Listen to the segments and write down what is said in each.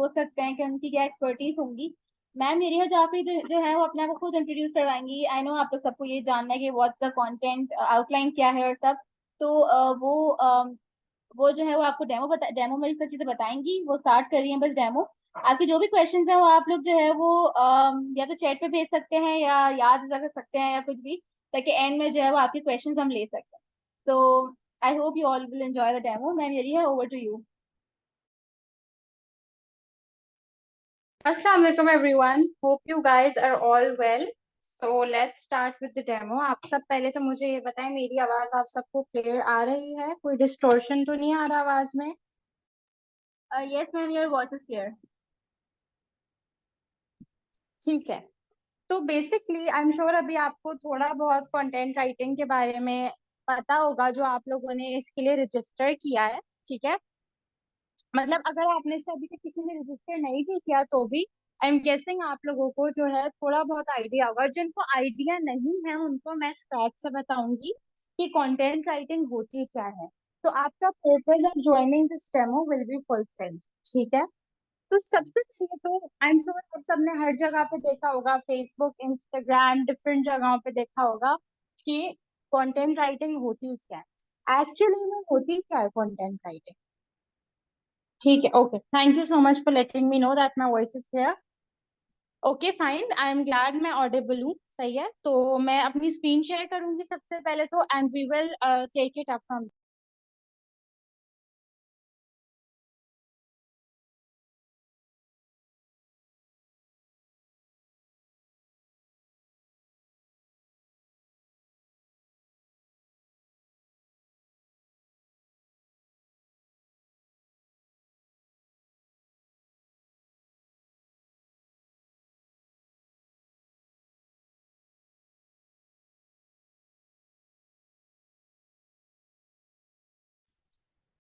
सोच सकते हैं कि उनकी क्या एक्सपर्टीज होंगी। मैम मेरी जाफरी जो है वो अपने आप को खुद इंट्रोड्यूस करवाएंगी। आई नो आप लोग सबको ये जानना है कि व्हाट द कंटेंट आउटलाइन क्या है और सब। तो वो जो है वो आपको डेमो में सब चीजें बताएंगी। वो स्टार्ट कर रही है बस डेमो। आपके जो भी क्वेश्चंस हैं वो आप लोग जो है वो या तो चैट पे भेज सकते हैं या याद कर सकते हैं या कुछ भी, ताकि एंड में जो है वो आपके क्वेश्चंस हम ले सकते हैं। तो I hope you all will enjoy the demo. Ma'am यही है, over to you. Assalamu alaikum everyone. Hope you guys are all well. So let's start with the demo. आप सब पहले तो मुझे ये बताएं, मेरी आवाज आप सबको क्लियर आ रही है? कोई डिस्टॉर्शन तो नहीं आ रहा आवाज में? Yes ma'am, your voice is clear. ठीक है। तो बेसिकली आई एम श्योर अभी आपको थोड़ा बहुत कंटेंट राइटिंग के बारे में पता होगा, जो आप लोगों ने इसके लिए रजिस्टर किया है। ठीक है, मतलब अगर आपने से अभी तक किसी ने रजिस्टर नहीं भी किया तो भी आई एम गेसिंग आप लोगों को जो है थोड़ा बहुत आइडिया होगा। जिनको आइडिया नहीं है उनको मैं स्टार्ट से बताऊंगी कि कंटेंट राइटिंग होती क्या है, तो आपका purpose of joining this demo will be fulfilled. ठीक है, तो सबसे पहले तो आई एम श्योर आप सबने हर जगह पे देखा होगा, फेसबुक, इंस्टाग्राम, डिफरेंट जगहों पे देखा होगा कि कंटेंट राइटिंग होती क्या है। एक्चुअली में होती क्या है कंटेंट राइटिंग? ठीक है, okay, thank you so much for letting me know that my voice is clear. Okay fine, I am glad मैं ऑडिबल हूँ। सही है, तो मैं अपनी स्क्रीन शेयर करूंगी सबसे पहले तो, and we will take it up from.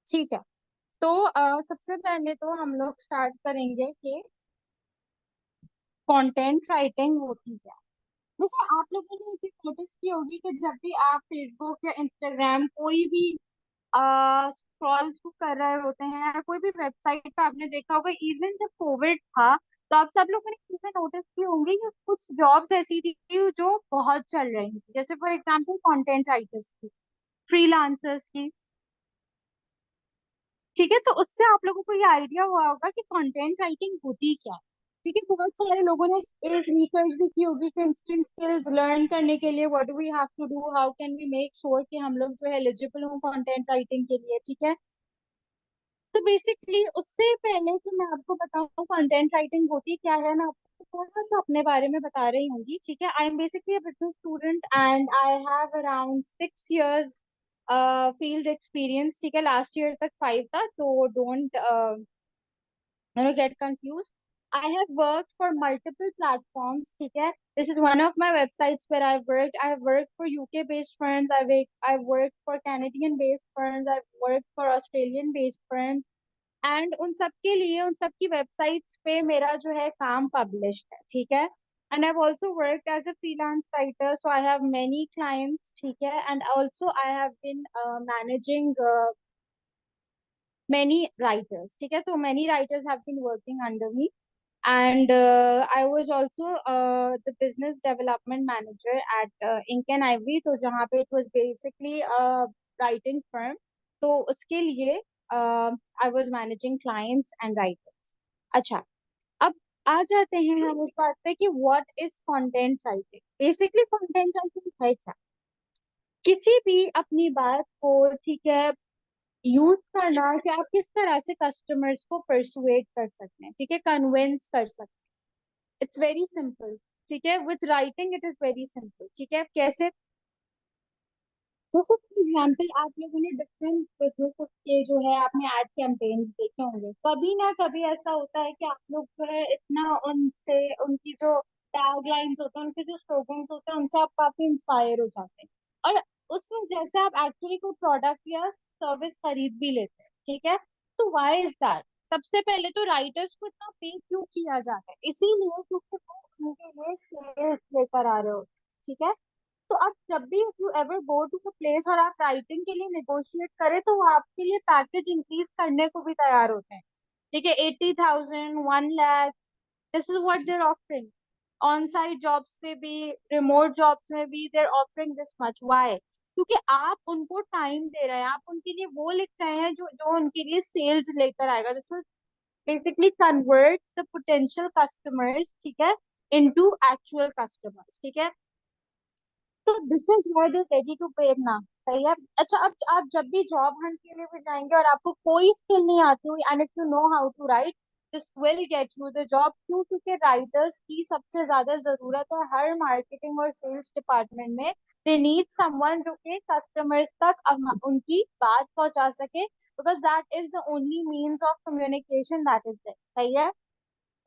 ठीक है, तो सबसे पहले तो हम लोग स्टार्ट करेंगे कि कंटेंट राइटिंग होती क्या है। जैसे आप लोगों ने ये चीज नोटिस की होगी कि जब भी आप फेसबुक या इंस्टाग्राम कोई भी स्क्रॉल थ्रू कर रहे होते हैं, या कोई भी वेबसाइट पे आपने देखा होगा, इवन जब कोविड था तो आप सब लोगों ने चीजें नोटिस की होंगी कि कुछ जॉब्स ऐसी थी जो बहुत चल रही थी, जैसे फॉर एग्जांपल कंटेंट राइटर्स की, फ्रीलांसर्स की। ठीक है, तो उससे आप लोगों को ये आइडिया हुआ होगा कि कंटेंट राइटिंग होती क्या है। ठीक है, बहुत सारे लोगों ने रिसर्च भी की होगी कि इंस्टेंट स्किल्स लर्न करने के लिए what do we have to do, how can we make sure कि हम लोग जो है एलिजिबल हो कंटेंट राइटिंग के लिए। ठीक है, तो बेसिकली उससे पहले कि मैं आपको बताऊं कंटेंट राइटिंग होती क्या है, मैं आपको थोड़ा सा अपने बारे में बता रही हूँ। ठीक है, I am basically a business student and I have around 6 years field experience. ठीक है, लास्ट ईयर तक 5 था, तो don't get confused. I have worked for multiple platforms. ठीक है, this is one of my websites where I've worked. I've worked for UK based firms. I've worked for Canadian based firms. I've worked for Australian based firms. And उन सब के लिए उन सब की websites पे मेरा जो है काम पब्लिश्ड है। ठीक है, and I have also worked as a freelance writer, so I have many clients. ठीक है, and also I have been managing many writers. ठीक है, तो many writers have been working under me, and I was also the business development manager at Ink and Ivory, तो जहाँ पे it was basically a writing firm, तो उसके लिए I was managing clients and writers. अच्छा, अब आ जाते हैं हम उस बात पे कि what is content writing. Basically content writing है क्या? किसी भी अपनी बात को, ठीक है, यूज करना कि आप किस तरह से कस्टमर्स को परसुएट कर सकते हैं, ठीक है, कन्विंस कर सकते हैं। It's very simple. ठीक है, with writing it is very simple. ठीक है, कैसे? जैसे फॉर एग्जाम्पल आप लोगों ने डिफरेंट बिजनेसेस के जो है आपने एड कैंपेन्स देखे होंगे, कभी ना कभी ऐसा होता है कि आप लोग जो है इतना उनसे, उनकी जो टैगलाइंस होते हैं, उनके जो स्लोगन्स होते हैं, उनसे आप काफी इंस्पायर हो जाते हैं, और उस वजह से आप एक्चुअली कोई प्रोडक्ट या सर्विस खरीद भी लेते हैं। ठीक है, तो व्हाई इज दैट? सबसे पहले तो राइटर्स को इतना पे क्यों किया जाता है? इसीलिए क्योंकि वो उनके लिए सेल्स लेकर आ रहे हो। ठीक है, तो अब जब भी if you ever go to the place और आप राइटिंग के लिए नेगोशिएट करें, तो वो आपके लिए पैकेज इंक्रीज करने को भी तैयार होते हैं। ठीक है, 80,000, 1 lakh, this is what there offering. On site jobs पे भी, रिमोट जॉब्स में भी देर ऑफरिंग दिस मच। व्हाई? क्योंकि आप उनको टाइम दे रहे हैं, आप उनके लिए वो लिख रहे हैं जो जो उनके लिए सेल्स लेकर आएगा। This will basically convert the potential customers, ठीक है, इनटू एक्चुअल कस्टमर्स, ठीक है। तो this is why they ready to pay ना। सही है। अच्छा, अब आप जब भी जॉब हंट के लिए भी जाएंगे और आपको कोई स्किल नहीं आती हुई, and if you know how to write, this will get you the job. क्यों? क्योंकि राइटर्स की सबसे ज्यादा जरूरत है हर मार्केटिंग और सेल्स डिपार्टमेंट में। दे नीड समवन जो कि कस्टमर्स तक उनकी बात पहुंचा सके, because that is the only means of communication that is there. सही है।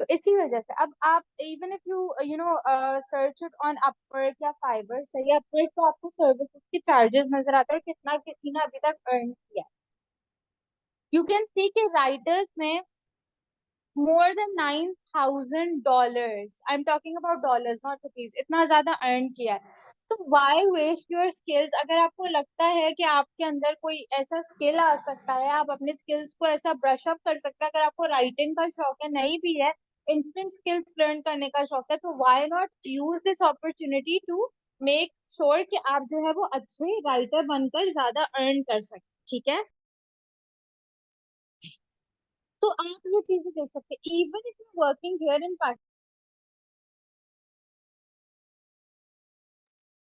तो इसी वजह से अब आप even if you you know search it on Upwork या फाइवर, सही है, अपवर्क तो आपको सर्विसेज के चार्जेस नजर आते हैं कितना किसी ने अभी तक अर्न किया। यू कैन सी कि राइटर्स में more than $9,000, I'm talking about dollars not rupees, इतना ज्यादा अर्न किया है। तो why waste your skills? अगर आपको लगता है कि आपके अंदर कोई ऐसा स्किल आ सकता है, आप अपने स्किल्स को ऐसा ब्रश अप कर सकते हैं, अगर आपको राइटिंग का शौक है, नहीं भी है, इंस्टेंट स्किल्स लर्न करने का शौक है, तो why not use this opportunity to make sure कि आप जो है वो अच्छे राइटर बनकर ज्यादा अर्न कर सकें। ठीक है। तो आप ये चीजें देख सकते हैं। Even if you working here in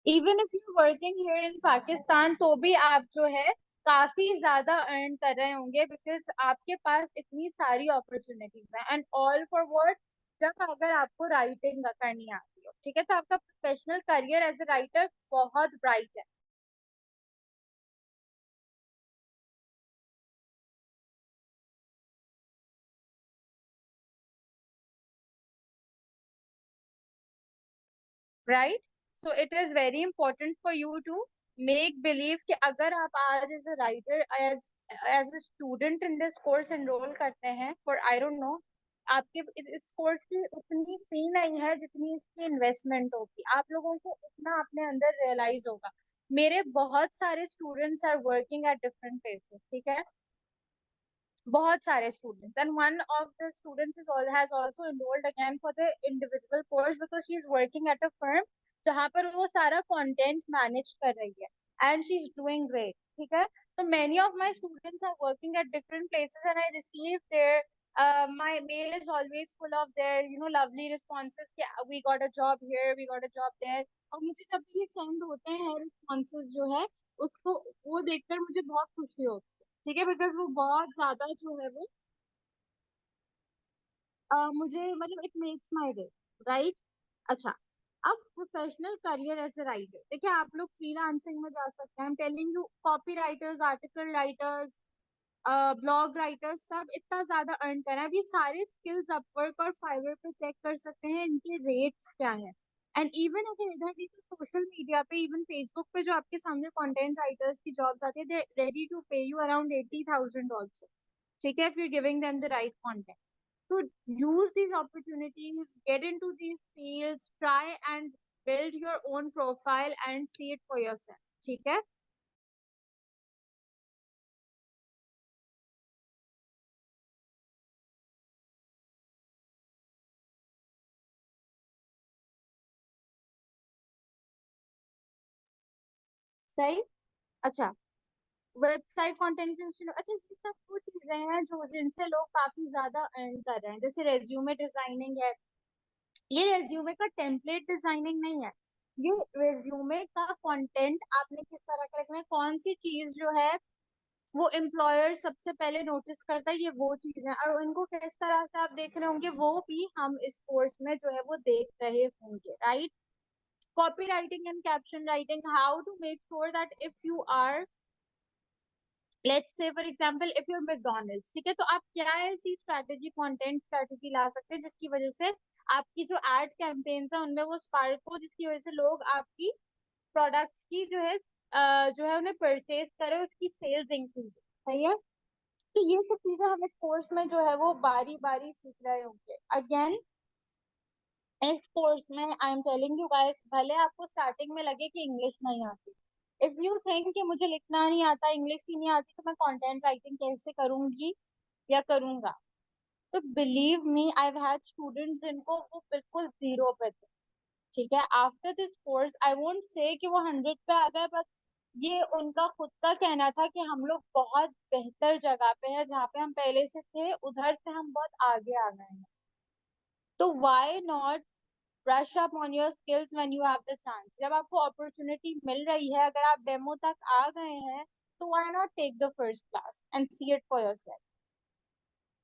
even if you working here in Pakistan, तो भी आप जो है काफी ज्यादा अर्न कर रहे होंगे, बिकॉज आपके पास इतनी सारी अपॉर्चुनिटीज हैं, एंड ऑल फॉर वर्ड, जब अगर आपको राइटिंग करनी आती हो, ठीक है, तो आपका professional career as a writer बहुत ब्राइट है। Right. So it is very important for you to make believe कि अगर आप आज as a writer, as as a student in this course enrol करते हैं फॉर आई डोंट नो, आपके इस कोर्स की उतनी फी नहीं है जितनी इसकी इन्वेस्टमेंट होगी। आप लोगों को इतना अपने अंदर रियलाइज होगा। मेरे बहुत सारे students are working at different places, ठीक है, बहुत सारे students, and one of the students has also enrolled again for the individual course because she is working at a firm जहाँ पर वो सारा कंटेंट मैनेज कर रही है, and she is doing great. ठीक है। तो many of my students are working at different places and I receive their my mail is always full of their lovely responses कि we got a job here, we got a job there। और मुझे जब भी ये send होते हैं responses जो है, उसको वो देखकर मुझे बहुत खुशी होती है। ठीक है, बिकॉज वो बहुत ज्यादा जो है वो मुझे मतलब it makes my day. Right. अच्छा, अब professional career as a writer, देखिए आप लोग फ्रीलांसिंग में जा सकते हैं। I am telling you, copy writers, article writers, blog writers, सब इतना ज्यादा अर्न कर रहे हैं। अब ये सारे स्किल्स अपवर्क और फाइवर पे चेक कर सकते हैं इनके रेट्स क्या है। एंड इवन अगर इधर भी सोशल मीडिया पे, इवन फेसबुक पे जो आपके सामने कंटेंट राइटर्स की जॉब्स आती है, दे रेडी टू पे यू अराउंड 80,000 ऑल्सो। ठीक है, if you're giving them the right content. So use these opportunities, get into these fields, try and build your own profile and see it for yourself. ठीक है। सही। अच्छा, website content creation, अच्छा, ये सब वो चीजें हैं जो जिनसे लोग काफी ज्यादा अर्न कर रहे हैं। जैसे रेज्यूमे डिजाइनिंग है, ये रेज्यूमे का टेम्पलेट डिजाइनिंग नहीं है, ये रेज्यूमे का कंटेंट आपने किस तरह का रखना है, कौन सी चीज जो है वो एम्प्लॉयर सबसे पहले नोटिस करता है, ये वो चीज है। और उनको किस तरह से आप देख रहे होंगे वो भी हम इस कोर्स में जो है वो देख रहे होंगे। Right. Copy writing and caption writing, how to make sure that if you are, let's say for example if you are McDonald's, ठीक है, तो आप क्या ऐसी स्ट्रैटेजी, कंटेंट स्ट्रैटेजी ला सकते हैं जिसकी वजह से आपकी जो एड कैंपेन्स है उनमें वो स्पार्क हो, जिसकी वजह से लोग आपकी प्रोडक्ट्स की जो है उन्हें परचेज करें, उसकी सेल्स इंक्रीज। सही है। तो ये सब चीजें हम इस कोर्स में जो है वो बारी बारी सीख रहे होंगे। अगेन, इस कोर्स में आई एम टेलिंग यू गाइस, भले आपको स्टार्टिंग में लगे कि इंग्लिश नहीं आती, इफ यू थिंक कि मुझे लिखना नहीं आता, इंग्लिश ही नहीं आती, तो मैं कंटेंट राइटिंग कैसे करूंगी या करूंगा, तो believe me I had students जिनको वो बिल्कुल जीरो पे थे, ठीक है। After this course I won't say कि वो 100 पे आ गए, बट ये उनका खुद का कहना था कि हम लोग बहुत बेहतर जगह पे हैं, जहाँ पे हम पहले से थे उधर से हम बहुत आगे आ गए हैं। तो why not brush up on your skills when you have the chance. जब आपको अपॉर्चुनिटी मिल रही है, अगर आप डेमो तक आ गए हैं, तो why not take the first class and see it for yourself,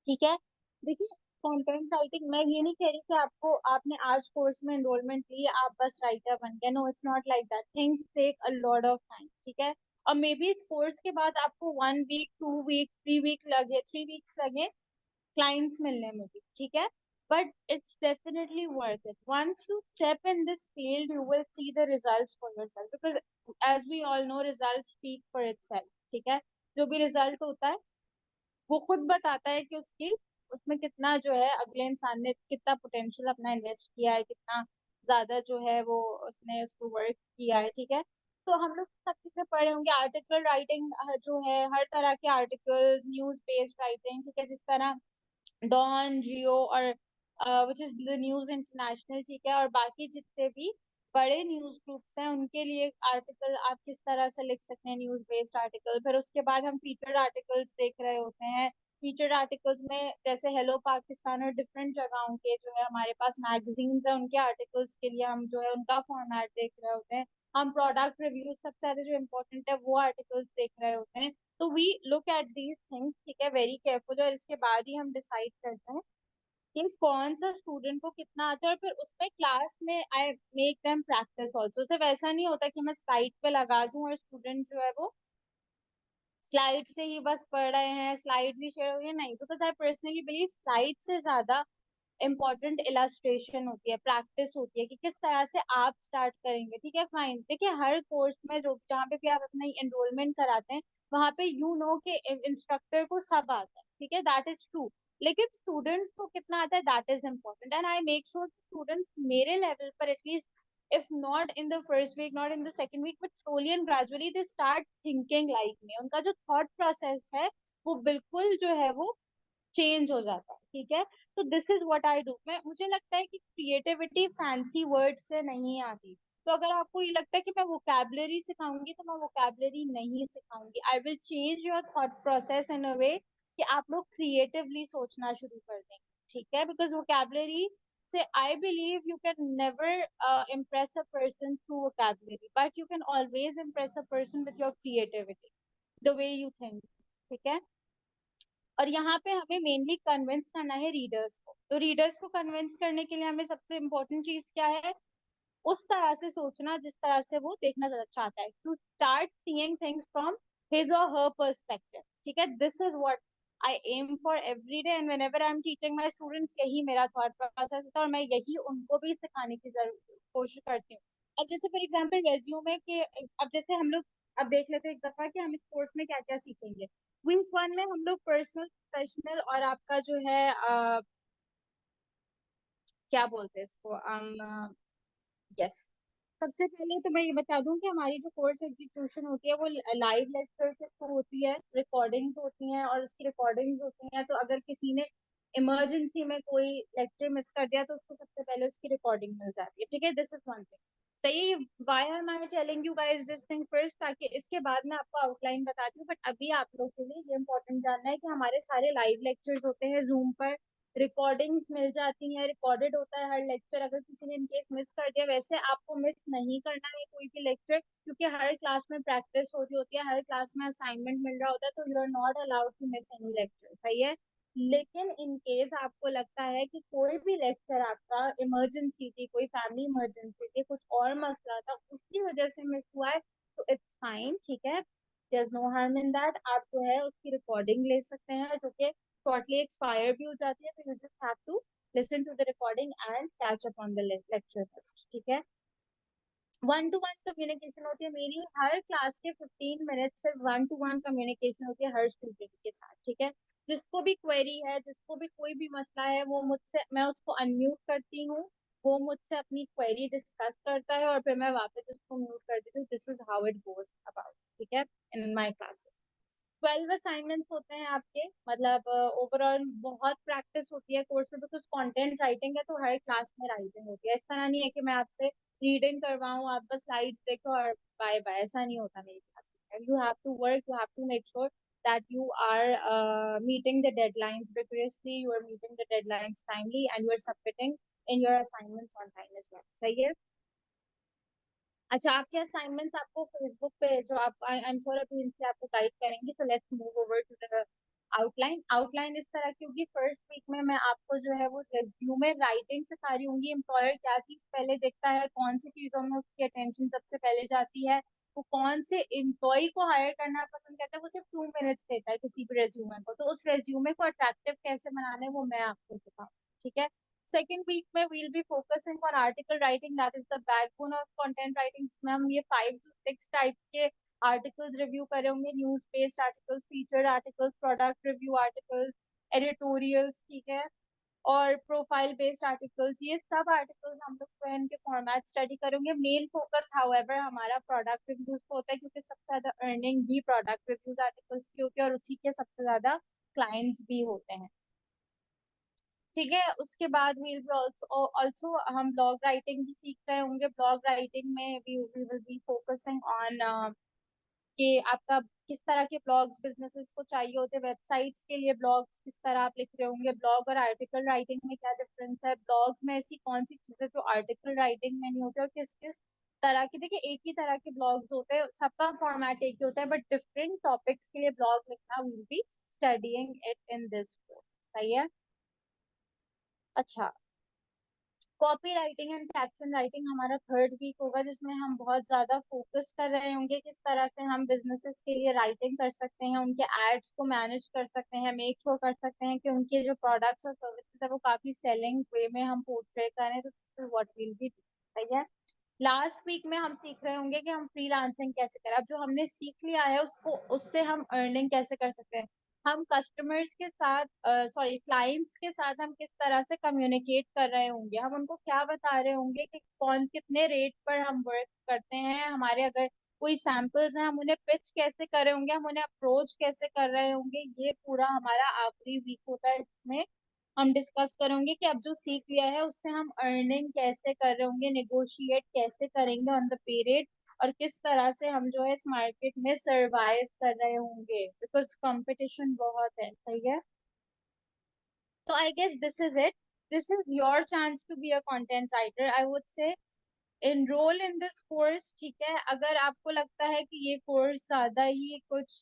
ठीक है। देखिए, कंटेंट राइटिंग, मैं ये नहीं कह रही कि आपको, आपने आज कोर्स में एनरोलमेंट ली, आप बस राइटर बन गए। No, it's not like that, things take a lot of time, ठीक है। और मे बी इस कोर्स के बाद आपको 1 वीक, 2 वीक, 3 वीक लगे, 3 वीक्स लगे क्लाइंट्स मिलने में भी, ठीक है। But it's definitely worth it. Once you step in this field you will see the results for yourself, because as we all know result speak for itself, ठीक है। जो भी रिजल्ट होता है वो खुद बताता है कि उसकी, उसमें कितना जो है, अगले इंसान ने कितना पोटेंशियल अपना इन्वेस्ट किया है, कितना ज्यादा जो है वो उसने उसको वर्क किया है, ठीक है। तो हम लोग सब चीजें पढ़े होंगे, आर्टिकल राइटिंग जो है, हर तरह के आर्टिकल्स, न्यूज बेस्ड राइटिंग, ठीक है, जिस तरह डॉन, जियो और which is the news international, ठीक है, और बाकी जितने भी बड़े न्यूज ग्रुप्स हैं उनके लिए आर्टिकल आप किस तरह से लिख सकते हैं, न्यूज बेस्ड आर्टिकल। फिर उसके बाद हम फीचर्ड आर्टिकल्स देख रहे होते हैं। फीचर्ड आर्टिकल्स में जैसे हेलो पाकिस्तान और डिफरेंट जगहों के जो है हमारे पास मैगजीन्स है, उनके आर्टिकल्स के लिए हम जो है उनका फॉर्मेट देख रहे होते हैं। हम प्रोडक्ट रिव्यू, सबसे ज्यादा जो इम्पोर्टेंट है, वो आर्टिकल्स देख रहे होते हैं। तो we look at these things, ठीक है, वेरी केयरफुल, और इसके बाद ही हम डिसाइड करते हैं कि कौन सा स्टूडेंट को कितना आता है। और फिर उसमें क्लास में I make them practice also. सिर्फ ऐसा नहीं होता कि मैं स्लाइड पे लगा दूं और स्टूडेंट जो है वो स्लाइड से ही बस पढ़ रहे हैं, स्लाइड ही शेयर हो रही है, नहीं। Because I personally believe slide से ज्यादा इम्पोर्टेंट इलस्ट्रेशन होती है, प्रैक्टिस होती है कि किस तरह से आप स्टार्ट करेंगे, ठीक है। फाइन, देखिए, हर कोर्स में जो जहाँ पे भी आप अपना एनरोलमेंट कराते हैं, वहां पे यू नो कि इंस्ट्रक्टर को सब आता है, ठीक है, दैट इज ट्रू। लेकिन स्टूडेंट्स को कितना आता है, that is important, and I make sure students मेरे लेवल पर at least, if not in the first week, not in the second week, but slowly and gradually they start thinking like me। उनका जो thought process है वो बिल्कुल जो है वो चेंज हो जाता है, ठीक है। तो this is what I do. मैं, मुझे लगता है कि क्रिएटिविटी फैंसी वर्ड से नहीं आती। तो अगर आपको ये लगता है कि मैं वोकैबलरी सिखाऊंगी, तो मैं वोकैबलरी नहीं सिखाऊंगी। I will change your thought process in a way कि आप लोग क्रिएटिवली सोचना शुरू कर देंगे, ठीक है। बिकॉज वोकैबलरी से I believe you can never impress a person through vocabulary, but you can always impress a person with your creativity, the way you think, ठीक है। और यहाँ पे हमें मेनली कन्विंस करना है रीडर्स को। तो रीडर्स को कन्विंस करने के लिए हमें सबसे इम्पोर्टेंट चीज क्या है, उस तरह से सोचना जिस तरह से वो देखना चाहता है, to start seeing things from his or her perspective, ठीक है। This is what I am for every day, and whenever I am teaching my students, यही मेरा थॉट प्रोसेस होता है, और मैं यही उनको भी सिखाने की जरूर कोशिश करती हूँ। अब जैसे फॉर एग्जाम्पल रेज्यूमे के, अब जैसे हम लोग अब देख लेते हैं एक दफा कि हम इस कोर्स में क्या क्या सीखेंगे। वीक 1 में हम लोग पर्सनल, प्रोफेशनल और आपका जो है क्या बोलते हैं इसको, यस। सबसे पहले तो मैं ये बता दूं कि हमारी जो कोर्स एग्जीक्यूशन होती है वो लाइव लेक्चर से शुरू होती है, रिकॉर्डिंग्स होती हैं, और उसकी रिकॉर्डिंग्स होती हैं। तो अगर किसी ने इमरजेंसी में कोई लेक्चर मिस कर दिया तो उसको सबसे पहले उसकी रिकॉर्डिंग मिल जाती है, ठीक है। दिस इज वन थिंग, सही। Why am I telling you guys this thing first, ताकि इसके बाद मैं आपको आउटलाइन बताती हूँ। बट अभी आप लोगों के लिए ये इंपॉर्टेंट जानना है कि हमारे सारे लाइव लेक्चर्स होते हैं जूम पर, रिकॉर्डिंग्स मिल जाती हैं, रिकॉर्डेड होता है हर लेक्चर। अगर किसी ने इनकेस मिस कर दिया, वैसे आपको मिस नहीं करना है कोई भी लेक्चर, क्योंकि हर क्लास में प्रैक्टिस हो रही होती है, हर क्लास में असाइनमेंट मिल रहा होता है, तो you are not allowed to miss any lecture, सही है। लेकिन इन केस आपको लगता है कि कोई भी लेक्चर आपका इमरजेंसी थी, कोई फैमिली इमरजेंसी थी, कुछ और मसला था, उसकी वजह से मिस हुआ है, तो इट्स फाइन, ठीक है। There is no harm in that. आप जो है उसकी रिकॉर्डिंग ले सकते हैं, जो कि शॉर्टली एक्सपायर भी हो जाती है, तो you just have to listen to the recording and catch up on the lecture first, ठीक है। 1-to-1 कम्युनिकेशन होती है मेरी हर क्लास के 15 मिनट, सिर्फ 1-to-1 कम्युनिकेशन होती है हर स्टूडेंट के साथ, ठीक है। जिसको भी क्वेरी है, जिसको भी कोई भी मसला है, वो मुझसे, मैं उसको अनम्यूट करती हूँ, वो मुझसे अपनी क्वेरी डिस्कस करता है, और फिर मैं वापस उसको म्यूट कर देती हूँ। This is how it goes about, ठीक है, इन माय क्लासेस। 12 असाइनमेंट्स होते हैं आपके, मतलब ओवरऑल बहुत प्रैक्टिस होती है कोर्स में, बिकॉज कंटेंट राइटिंग है तो हर क्लास में राइटिंग होती है। इस तरह नहीं है कि मैं आपसे रीडिंग करवाऊँ, आप बस स्लाइड देखो और बाय बाय, ऐसा नहीं होता मेरी क्लास में। You have to work, you have to make sure that you are meeting the deadlines rigorously, you are meeting the deadlines timely, and you are submitting in your assignments on time as well. सही है। अच्छा, आपके assignments आपको Facebook पे जो आप, I am sure अभी इनसे आपको गाइड करेंगे। So let's move over to the outline. Outline इस तरह की होगी, फर्स्ट वीक में मैं आपको जो है वो रेज्यूमे राइटिंग सिखा रही होंगी। एम्प्लॉयर क्या चीज पहले देखता है, कौन सी चीजों में उसकी अटेंशन सबसे पहले जाती है, वो कौन से एम्प्लॉय को हायर करना पसंद करता है, वो सिर्फ 2 मिनट्स देता है किसी भी रेज्यूमे को। तो उस रेज्यूमे को अट्रैक्टिव कैसे बनाना है वो मैं आपको सिखाऊँ, ठीक है। सेकेंड वीक में we'll be focusing on article writing, that is the backbone of content writing, जिसमें हम ये 5 to 6 टाइप के आर्टिकल्स रिव्यू करे होंगे। News based articles, feature articles, product review articles, editorials, ठीक है, और प्रोफाइल बेस्ड आर्टिकल्स। ये सब आर्टिकल्स हम लोग जो है इनके फॉर्मेट स्टडी करेंगे। मेन फोकस हाउएवर हमारा प्रोडक्ट रिव्यूज पे होता है, क्योंकि सबसे ज्यादा अर्निंग भी प्रोडक्ट रिव्यूज आर्टिकल्स की होती है और उसी के सबसे ज्यादा क्लाइंट्स भी होते हैं, ठीक है। उसके बाद विल बी ऑल्सो हम ब्लॉग राइटिंग भी सीख रहे होंगे। ब्लॉग राइटिंग में we will be focusing on कि आपका किस तरह के ब्लॉग्स बिजनेसेस को चाहिए होते हैं, वेबसाइट्स के लिए ब्लॉग्स किस तरह आप लिख रहे होंगे, ब्लॉग और आर्टिकल राइटिंग में क्या डिफरेंस है, ब्लॉग्स में ऐसी कौन सी चीजें जो आर्टिकल राइटिंग में नहीं होती, और किस किस तरह की, देखिए एक ही तरह के ब्लॉग्स होते हैं, सबका फॉर्मेट एक ही होता है, बट डिफरेंट टॉपिक्स के लिए ब्लॉग लिखना will be studying it in this course, सही है। अच्छा, copy writing and caption writing हमारा थर्ड वीक होगा, जिसमें हम बहुत ज्यादा फोकस कर रहे होंगे किस तरह से हम बिजनेसेस के लिए राइटिंग कर सकते हैं, उनके एड्स को मैनेज कर सकते हैं, मेक श्योर कर सकते हैं कि उनके जो प्रोडक्ट्स और सर्विसेज है वो काफी सेलिंग वे में हम पोर्ट्रे करें। तो व्हाट विल बी, सही है। लास्ट वीक में हम सीख रहे होंगे कि हम फ्रीलांसिंग कैसे करें। अब जो हमने सीख लिया है उसको, उससे हम अर्निंग कैसे कर सकते हैं, हम कस्टमर्स के साथ, सॉरी क्लाइंट्स के साथ हम किस तरह से कम्युनिकेट कर रहे होंगे, हम उनको क्या बता रहे होंगे कि कौन कितने रेट पर हम वर्क करते हैं, हमारे अगर कोई सैंपल्स हैं हम उन्हें पिच कैसे कर रहे होंगे, हम उन्हें अप्रोच कैसे कर रहे होंगे। ये पूरा हमारा आखिरी वीक होता है, इसमें हम डिस्कस करेंगे कि अब जो सीख लिया है उससे हम अर्निंग कैसे कर रहे होंगे, नेगोशिएट कैसे करेंगे ऑन द पे रेट, और किस तरह से हम जो है इस मार्केट में सरवाइव कर रहे होंगे, बिकॉज कंपटीशन बहुत है, सही है। तो I guess this is it, this is your chance to be a content writer, I would say enrol in this course, ठीक है। अगर आपको लगता है कि ये कोर्स ज्यादा ही कुछ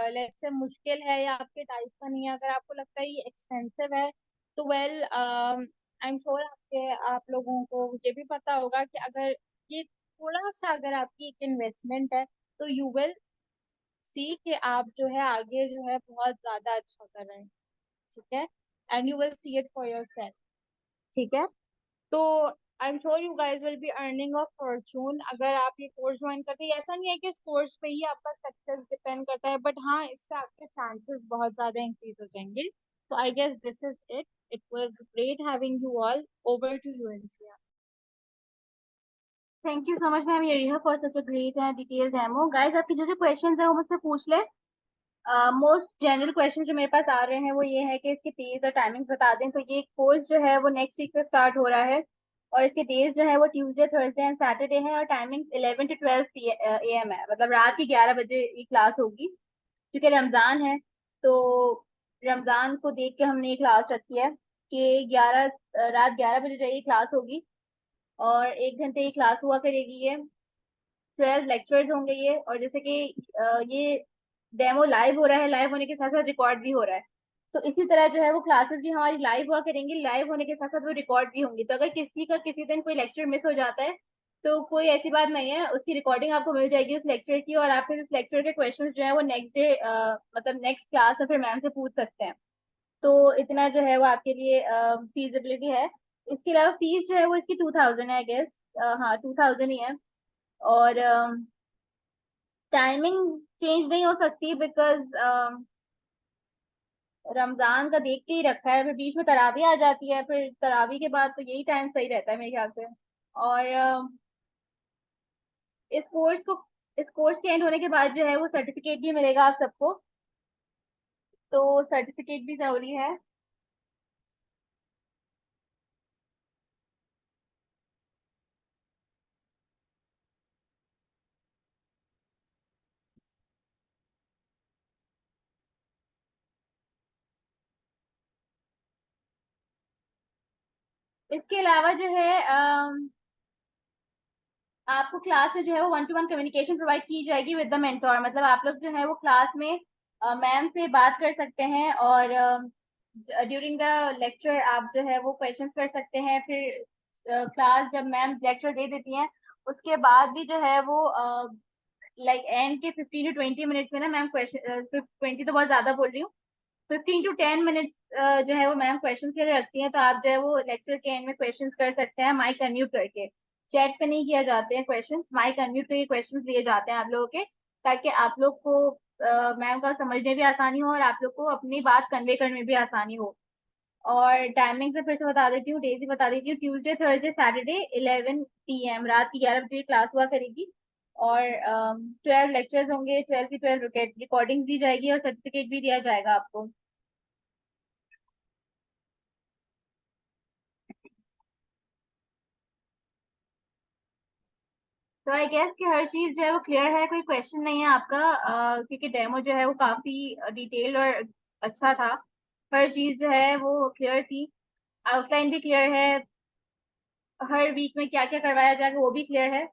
लेट्स से मुश्किल है या आपके टाइप का नहीं है, अगर आपको लगता है ये एक्सपेंसिव है, तो वेल आई एम श्योर आपके आप लोगों को ये भी पता होगा कि अगर ये थोड़ा सा अगर आपकी एक इन्वेस्टमेंट है, तो यू विल सी कि आप जो है आगे जो है बहुत ज्यादा अच्छा कर रहे हैं, ठीक है, and you will C it for your self, ठीक है। तो I am sure you guys will be earning a Fortune अगर आप ये कोर्स ज्वाइन करते हैं। ऐसा नहीं है कि इस कोर्स पे ही आपका सक्सेस डिपेंड करता है, बट हाँ इससे आपके चांसेस बहुत ज्यादा इंक्रीज हो जाएंगे। तो I guess this is it, it was great having you all, over to you Insia. Thank you so much ma'am Yeriha for such a great and detailed demo. Guys आपकी जो जो क्वेश्चंस है वो मुझसे पूछ ले। मोस्ट जनरल क्वेश्चन जो मेरे पास आ रहे हैं वो ये है कि इसके डेज और टाइमिंग्स बता दें। तो ये कोर्स जो है वो नेक्स्ट वीक से स्टार्ट हो रहा है और इसके डेज जो है वो ट्यूसडे, थर्सडे एंड सैटरडे है और टाइमिंग 11 to 12 AM है, मतलब रात की 11 बजे ये क्लास होगी। क्योंकि रमजान है तो रमजान को देख के हमने ये क्लास रखी है कि 11 रात 11 बजे जो ये क्लास होगी और 1 घंटे ये क्लास हुआ करेगी। ये 12 लेक्चर्स होंगे ये, और जैसे कि ये डेमो लाइव हो रहा है, लाइव होने के साथ साथ रिकॉर्ड भी हो रहा है। तो इसी तरह जो है वो क्लासेस भी हमारी लाइव हुआ करेंगी, लाइव होने के साथ साथ वो रिकॉर्ड भी होंगी। तो अगर किसी का किसी दिन कोई लेक्चर मिस हो जाता है तो कोई ऐसी बात नहीं है, उसकी रिकॉर्डिंग आपको मिल जाएगी उस लेक्चर की, और आप फिर उस लेक्चर के क्वेश्चंस जो है वो नेक्स्ट डे मतलब नेक्स्ट क्लास में फिर मैम से पूछ सकते हैं। तो इतना जो है वो आपके लिए फीजिबिलिटी है। इसके अलावा फीस जो है वो इसकी 2000 है आई गेस। हाँ 2000 ही है। और टाइमिंग चेंज नहीं हो सकती बिकॉज रमजान का देख के ही रखा है, फिर बीच में तरावी आ जाती है, फिर तरावी के बाद तो यही टाइम सही रहता है मेरे ख्याल से। और इस कोर्स को इस कोर्स के एंड होने के बाद जो है वो सर्टिफिकेट भी मिलेगा आप सबको। तो सर्टिफिकेट भी जरूरी है। इसके अलावा जो है आपको क्लास में जो है वो 1-to-1 कम्युनिकेशन प्रोवाइड की जाएगी विद द मेंटोर। मतलब आप लोग जो है वो क्लास में मैम से बात कर सकते हैं, और ड्यूरिंग द लेक्चर आप जो है वो क्वेश्चंस कर सकते हैं। फिर क्लास जब मैम लेक्चर दे देती हैं उसके बाद भी जो है वो लाइक एंड के 15 to 20 मिनट्स में ना मैम क्वेश्चन, 20 तो बहुत ज्यादा बोल रही हूँ, 15 to 10 मिनट्स जो है वो मैम क्वेश्चन के लिए रखती हैं। तो आप जो है वो लेक्चर के एंड में क्वेश्चंस कर सकते हैं माइक अनम्यूट करके। चैट पे नहीं किया जाते हैं क्वेश्चंस, माइक अनम्यूट करके क्वेश्चंस लिए जाते हैं आप लोगों के, ताकि आप लोग को मैम का समझने भी आसानी हो और आप लोग को अपनी बात कन्वे करने में भी आसानी हो। और टाइमिंग से फिर से बता देती हूँ, डेज ही बता देती हूँ। ट्यूसडे थर्सडे सैटरडे 11 PM रात की 11 बजे क्लास हुआ करेगी। और 12 लेक्चर्स होंगे, 12 की 12 रिकॉर्डिंग दी जाएगी और सर्टिफिकेट भी दिया जाएगा आपको। तो आई गेस कि हर चीज जो है वो क्लियर है, कोई क्वेश्चन नहीं है आपका, क्योंकि डेमो जो है वो काफी डिटेल और अच्छा था। हर चीज जो है वो क्लियर थी, आउटलाइन भी क्लियर है, हर वीक में क्या क्या करवाया जाएगा वो भी क्लियर है।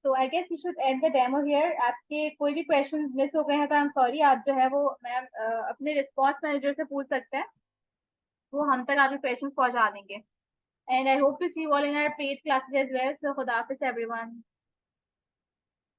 तो I guess you should end the demo here. आपके कोई भी क्वेश्चन मिस हो गए हैं तो आई एम सॉरी, आप जो है वो मैम अपने रिस्पॉन्स मैनेजर से पूछ सकते हैं, वो हम तक आपके क्वेश्चन पहुंचा देंगे। And I hope to see you all in our paid classes as well. So खुदा हाफिज एवरीवन।